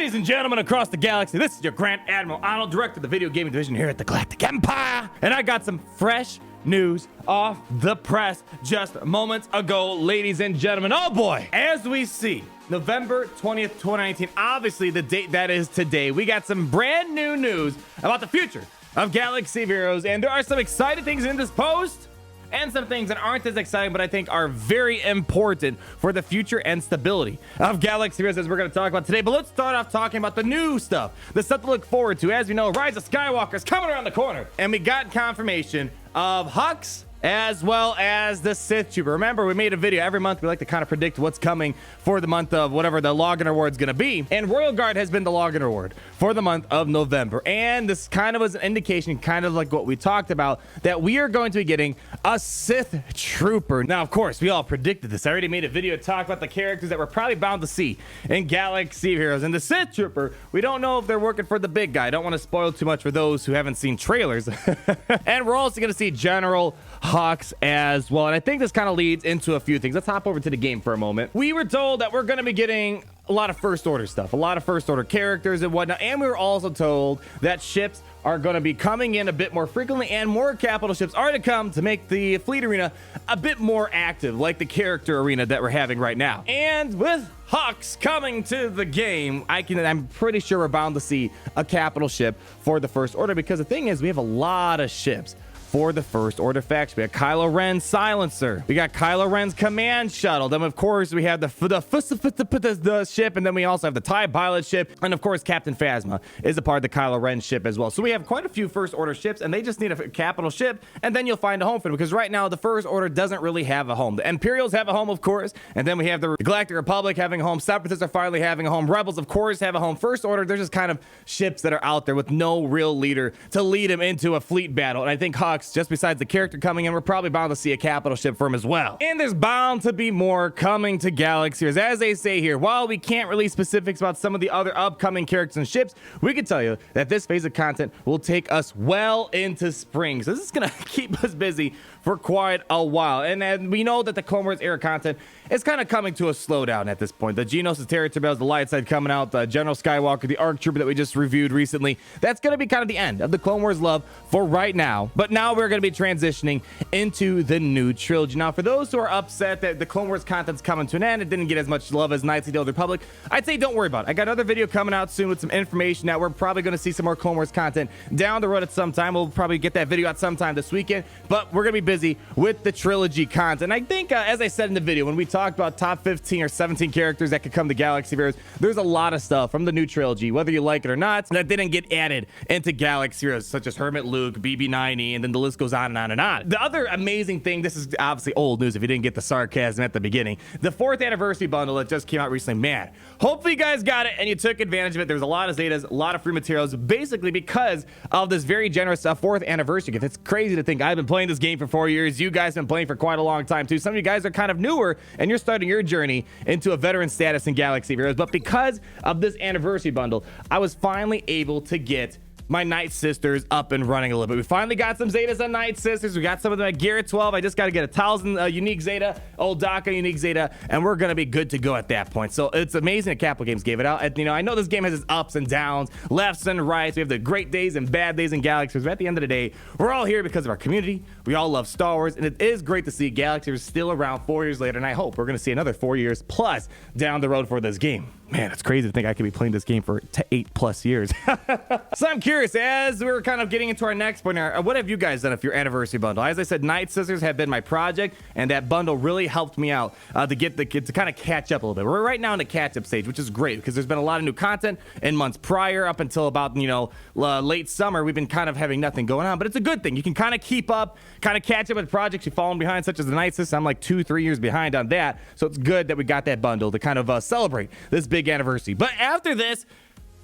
Ladies and gentlemen across the galaxy, this is your Grand Admiral Arnold, director of the video gaming division here at the Galactic Empire. And I got some fresh news off the press just moments ago, ladies and gentlemen. Oh boy, as we see, November 20th, 2019, obviously the date that is today, we got some brand new news about the future of Galaxy of Heroes. And there are some exciting things in this post and some things that aren't as exciting, but I think are very important for the future and stability of Galaxy Heroes, as we're going to talk about today. But let's start off talking about the new stuff, the stuff to look forward to. As we know, Rise of Skywalker is coming around the corner, and we got confirmation of Hux as well as the Sith Trooper. Remember, we made a video every month. We like to kind of predict what's coming for the month of whatever the login reward's going to be. And Royal Guard has been the login reward for the month of November. And this kind of was an indication, kind of like what we talked about, that we are going to be getting a Sith Trooper. Now, of course, we all predicted this. I already made a video to talk about the characters that we're probably bound to see in Galaxy of Heroes. And the Sith Trooper, we don't know if they're working for the big guy. I don't want to spoil too much for those who haven't seen trailers. And we're also going to see General Hux as well. And I think this kind of leads into a few things. Let's hop over to the game for a moment. We were told that we're going to be getting a lot of first order stuff, a lot of first order characters and whatnot. And we were also told that ships are going to be coming in a bit more frequently, and more capital ships are to come to make the fleet arena a bit more active, like the character arena that we're having right now. And with Hux coming to the game, I'm pretty sure we're bound to see a capital ship for the first order, because the thing is, we have a lot of ships for the first order faction. We got Kylo Ren's silencer, we got Kylo Ren's command shuttle, then of course we have the ship, and then we also have the TIE pilot ship, and of course Captain Phasma is a part of the Kylo Ren ship as well. So we have quite a few first order ships, and they just need a capital ship, and then you'll find a home for them, because right now the first order doesn't really have a home. The Imperials have a home, of course, and then we have the Galactic Republic having a home, Separatists are finally having a home, Rebels of course have a home. First order, they're just kind of ships that are out there with no real leader to lead them into a fleet battle. And I think Hux, just besides the character coming in, we're probably bound to see a capital ship for him as well. And there's bound to be more coming to Galaxy Heroes. As they say here, while we can't release specifics about some of the other upcoming characters and ships, we can tell you that this phase of content will take us well into spring. So this is going to keep us busy for quite a while. And then we know that the Clone Wars era content is kind of coming to a slowdown at this point. The Geonosis Territorials, the Light Side coming out, the General Skywalker, the ARC Trooper that we just reviewed recently, that's going to be kind of the end of the Clone Wars love for right now. But now we're going to be transitioning into the new trilogy. Now, for those who are upset that the Clone Wars content's coming to an end, it didn't get as much love as Knights of the Old Republic, I'd say don't worry about it. I got another video coming out soon with some information that we're probably going to see some more Clone Wars content down the road at some time. We'll probably get that video out sometime this weekend, but we're going to be busy with the trilogy content. I think, as I said in the video, when we talked about top 15 or 17 characters that could come to Galaxy of Heroes, there's a lot of stuff from the new trilogy, whether you like it or not, that didn't get added into Galaxy Heroes, such as Hermit Luke, BB-90, and then the list goes on and on and on. The other amazing thing, this is obviously old news if you didn't get the sarcasm at the beginning, the 4th anniversary bundle that just came out recently, man, hopefully you guys got it and you took advantage of it. There's a lot of Zetas, a lot of free materials, basically because of this very generous 4th anniversary gift. It's crazy to think I've been playing this game for 4 years. You guys have been playing for quite a long time too. Some of you guys are kind of newer and you're starting your journey into a veteran status in Galaxy of Heroes, but because of this anniversary bundle, I was finally able to get my Night Sisters up and running a little bit. We finally got some Zetas on Night Sisters. We got some of them at Garrett 12. I just got to get 1,000 unique Zeta, old Daka unique Zeta, and we're going to be good to go at that point. So it's amazing that Capital Games gave it out. And, I know this game has its ups and downs, lefts and rights. We have the great days and bad days in Galaxy, but at the end of the day, we're all here because of our community. We all love Star Wars, and it is great to see Galaxy is still around 4 years later, and I hope we're going to see another 4 years plus down the road for this game. Man, it's crazy to think I could be playing this game for 8+ years. So I'm curious, as we're kind of getting into our next point here, what have you guys done for your anniversary bundle? As I said, Night Sisters have been my project, and that bundle really helped me out to get the kids to kind of catch up a little bit. We're right now in the catch-up stage, which is great because there's been a lot of new content in months prior up until about, late summer. We've been kind of having nothing going on, but it's a good thing. You can kind of keep up, kind of catch up with projects you've fallen behind, such as the Night Sisters. I'm like 2-3 years behind on that, so it's good that we got that bundle to kind of celebrate this big anniversary. But after this,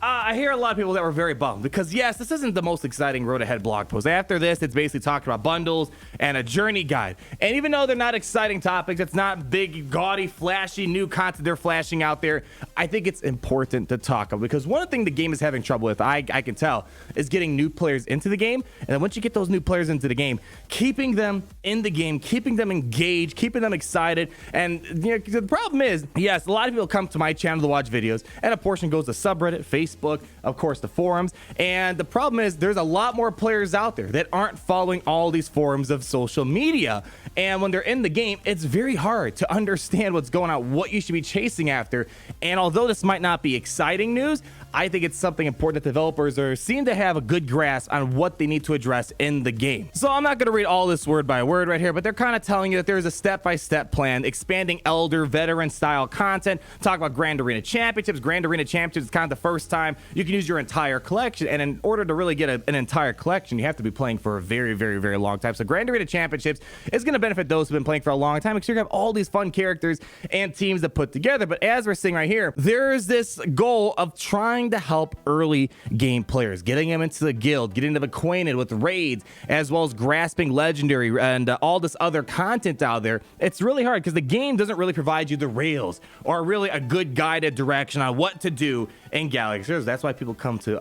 I hear a lot of people that were very bummed because, yes, this isn't the most exciting road ahead blog post. After this, it's basically talking about bundles and a journey guide. And even though they're not exciting topics, it's not big, gaudy, flashy, new content they're flashing out there, I think it's important to talk about because one thing the game is having trouble with, I can tell, is getting new players into the game. And then once you get those new players into the game, keeping them in the game, keeping them engaged, keeping them excited. And the problem is, yes, a lot of people come to my channel to watch videos, and a portion goes to subreddit, Facebook, of course, the forums. And the problem is there's a lot more players out there that aren't following all these forums of social media. And when they're in the game, it's very hard to understand what's going on, what you should be chasing after. And although this might not be exciting news, I think it's something important that developers seem to have a good grasp on what they need to address in the game. So I'm not going to read all this word by word right here, but they're kind of telling you that there's a step-by-step plan, expanding elder veteran style content, talk about Grand Arena Championships. Grand Arena Championships is kind of the first time you can use your entire collection. And in order to really get an entire collection, you have to be playing for a very, very, very long time. So Grand Arena Championships is going to benefit those who've been playing for a long time because you're going to have all these fun characters and teams to put together. But as we're seeing right here, there's this goal of trying to help early game players, getting them into the guild, getting them acquainted with raids, as well as grasping legendary and all this other content out there. It's really hard because the game doesn't really provide you the rails or really a good guided direction on what to do in Galaxy. That's why people come to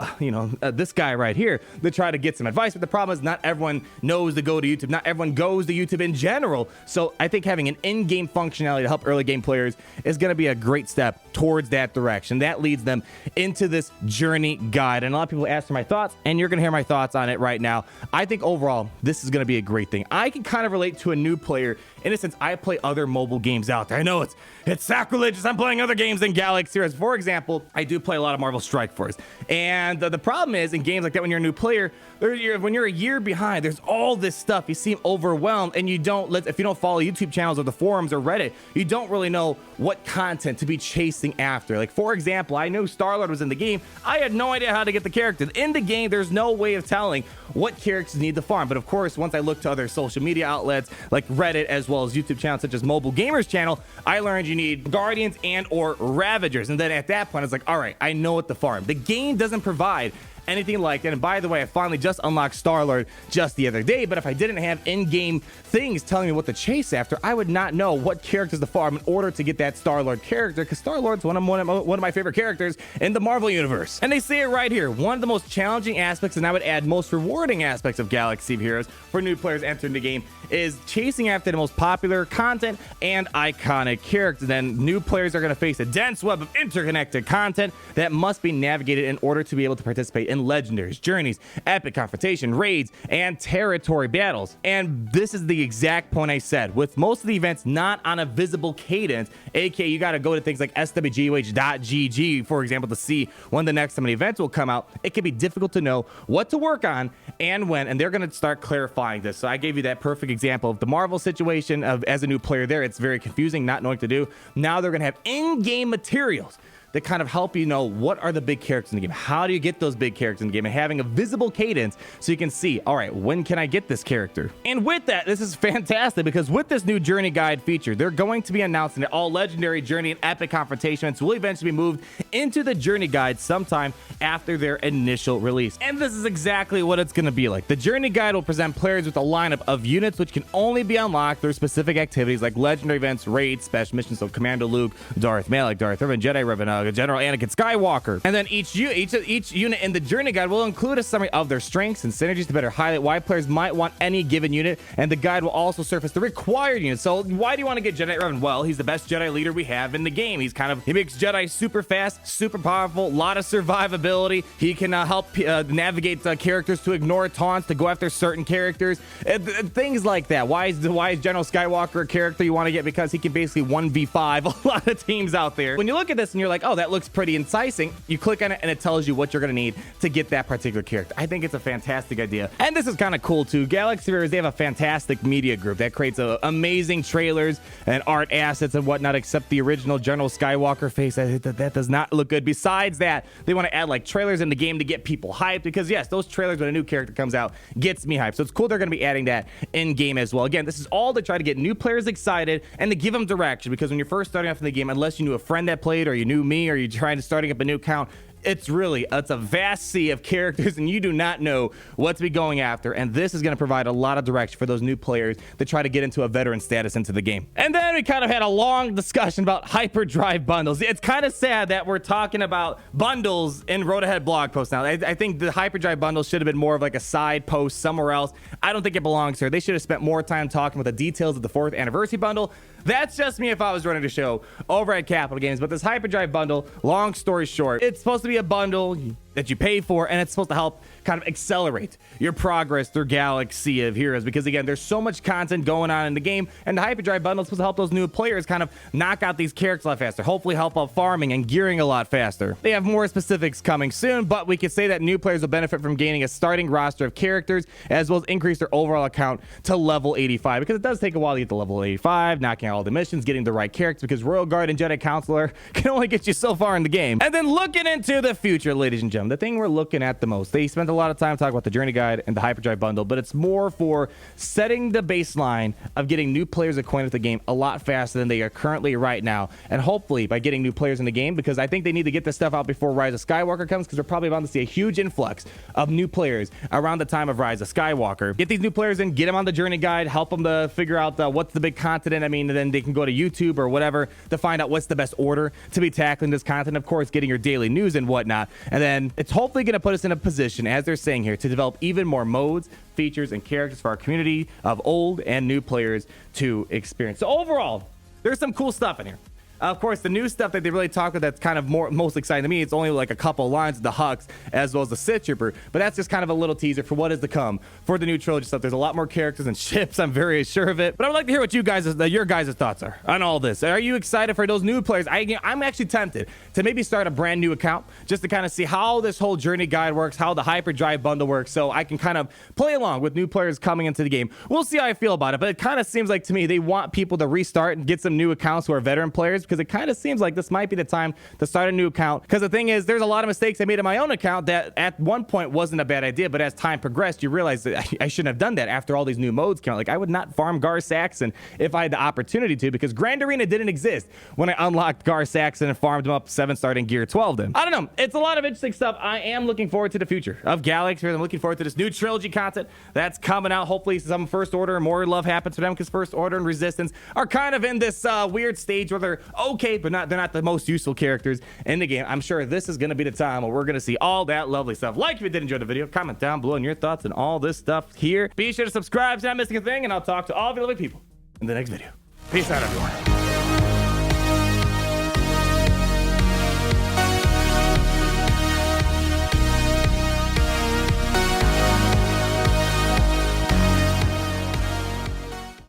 this guy right here to try to get some advice. But the problem is not everyone knows to go to YouTube. Not everyone goes to YouTube in general. So I think having an in-game functionality to help early game players is going to be a great step towards that direction. That leads them into this journey guide. And a lot of people ask for my thoughts, and you're going to hear my thoughts on it right now. I think overall, this is going to be a great thing. I can kind of relate to a new player in a sense. I play other mobile games out there. I know it's sacrilegious. I'm playing other games than Galaxy Heroes. For example, I do play a lot of Marvel Strike Force. And the problem is in games like that, when you're a new player, when you're a year behind, there's all this stuff. You seem overwhelmed, and if you don't follow YouTube channels or the forums or Reddit, you don't really know what content to be chasing after. Like, for example, I knew Star-Lord was in the game. I had no idea how to get the characters. In the game, there's no way of telling what characters need to farm. But of course, once I looked to other social media outlets like Reddit, as well as YouTube channels such as Mobile Gamers Channel, I learned you need Guardians and or Ravagers. And then at that point, I was like, all right, I know what to farm. The game doesn't provide anything like that. And by the way, I finally just unlocked Star-Lord just the other day, but if I didn't have in-game things telling me what to chase after, I would not know what characters to farm in order to get that Star-Lord character, because Star-Lord's one of my favorite characters in the Marvel Universe. And they say it right here, one of the most challenging aspects, and I would add most rewarding aspects of Galaxy of Heroes for new players entering the game, is chasing after the most popular content and iconic characters. Then new players are going to face a dense web of interconnected content that must be navigated in order to be able to participate in legendaries, journeys, epic confrontation, raids, and territory battles. And this is the exact point I said. With most of the events not on a visible cadence, aka you got to go to things like swgoh.gg, for example, to see when the next so many events will come out, it can be difficult to know what to work on and when, and they're going to start clarifying this. So I gave you that perfect example of the Marvel situation of as a new player there, it's very confusing, not knowing what to do. Now they're going to have in-game materials that kind of help you know what are the big characters in the game. How do you get those big characters in the game? And having a visible cadence so you can see, all right, when can I get this character? And with that, this is fantastic because with this new journey guide feature, they're going to be announcing that all legendary, journey, and epic confrontations will eventually be moved into the journey guide sometime after their initial release. And this is exactly what it's going to be like. The journey guide will present players with a lineup of units which can only be unlocked through specific activities like legendary events, raids, special missions, so Commando Luke, Darth Malak, Darth Revan, Jedi Revan, General Anakin Skywalker. And then each unit in the journey guide will include a summary of their strengths and synergies to better highlight why players might want any given unit, and the guide will also surface the required units. So why do you want to get Jedi Revan? Well, he's the best Jedi leader we have in the game. He makes Jedi super fast, super powerful, a lot of survivability. He can help navigate characters to ignore taunts, to go after certain characters, things like that. Why is General Skywalker a character you want to get? Because he can basically 1v5 a lot of teams out there. When you look at this and you're like, oh, that looks pretty enticing, you click on it and it tells you what you're going to need to get that particular character. I think it's a fantastic idea. And this is kind of cool too. Galaxy Heroes, they have a fantastic media group that creates amazing trailers and art assets and whatnot, except the original General Skywalker face. That does not look good. Besides that, they want to add like trailers in the game to get people hyped, because yes, those trailers when a new character comes out gets me hyped. So it's cool they're going to be adding that in game as well. Again, this is all to try to get new players excited and to give them direction, because when you're first starting off in the game, unless you knew a friend that played or you knew me or you're starting up a new account, it's a vast sea of characters, and you do not know what to be going after. And this is going to provide a lot of direction for those new players to try to get into a veteran status into the game. And then we kind of had a long discussion about Hyperdrive bundles. It's kind of sad that we're talking about bundles in Road Ahead blog posts now. I think the Hyperdrive bundle should have been more of like a side post somewhere else. I don't think it belongs here. They should have spent more time talking about the details of the 4th anniversary bundle. That's just me if I was running the show over at Capital Games. But this Hyperdrive bundle, long story short, it's supposed to be a bundle that you pay for, and it's supposed to help kind of accelerate your progress through Galaxy of Heroes, because again, there's so much content going on in the game, and the Hyperdrive bundle is supposed to help those new players kind of knock out these characters a lot faster, hopefully help out farming and gearing a lot faster. They have more specifics coming soon, but we could say that new players will benefit from gaining a starting roster of characters, as well as increase their overall account to level 85, because it does take a while to get to level 85, knocking out all the missions, getting the right characters, because Royal Guard and Jedi Counselor can only get you so far in the game. And then looking into the future, ladies and gentlemen, the thing we're looking at the most, they spent a lot of time talking about the Journey Guide and the Hyperdrive bundle, but it's more for setting the baseline of getting new players acquainted with the game a lot faster than they are currently right now, and hopefully by getting new players in the game, because I think they need to get this stuff out before Rise of Skywalker comes, because we're probably about to see a huge influx of new players around the time of Rise of Skywalker. Get these new players in, get them on the Journey Guide, help them to figure out what's the big content. I mean, then they can go to YouTube or whatever to find out what's the best order to be tackling this content. Of course, getting your daily news and whatnot, and then it's hopefully going to put us in a position, as they're saying here, to develop even more modes, features, and characters for our community of old and new players to experience. So overall, there's some cool stuff in here. Of course, the new stuff that they really talk about that's kind of most exciting to me, it's only like a couple lines of the Hux as well as the Sith Trooper, but that's just kind of a little teaser for what is to come for the new trilogy stuff. There's a lot more characters and ships, I'm very sure of it, but I would like to hear what your guys' thoughts are on all this. Are you excited for those new players? I'm actually tempted to maybe start a brand new account just to kind of see how this whole Journey Guide works, how the Hyperdrive bundle works, so I can kind of play along with new players coming into the game. We'll see how I feel about it, but it kind of seems like to me they want people to restart and get some new accounts who are veteran players, because it kind of seems like this might be the time to start a new account. Because the thing is, there's a lot of mistakes I made in my own account that at one point wasn't a bad idea, but as time progressed, you realize that I shouldn't have done that after all these new modes came out. Like, I would not farm Gar Saxon if I had the opportunity to, because Grand Arena didn't exist when I unlocked Gar Saxon and farmed him up 7 starting gear 12 then. I don't know. It's a lot of interesting stuff. I am looking forward to the future of Galaxy. I'm looking forward to this new trilogy content that's coming out. Hopefully some First Order and more love happens for them, because First Order and Resistance are kind of in this weird stage where they're okay, but they're not the most useful characters in the game. I'm sure this is going to be the time where we're going to see all that lovely stuff. Like if you did enjoy the video, comment down below on your thoughts and all this stuff here. Be sure to subscribe so you're not missing a thing, and I'll talk to all of you lovely people in the next video. Peace out, everyone.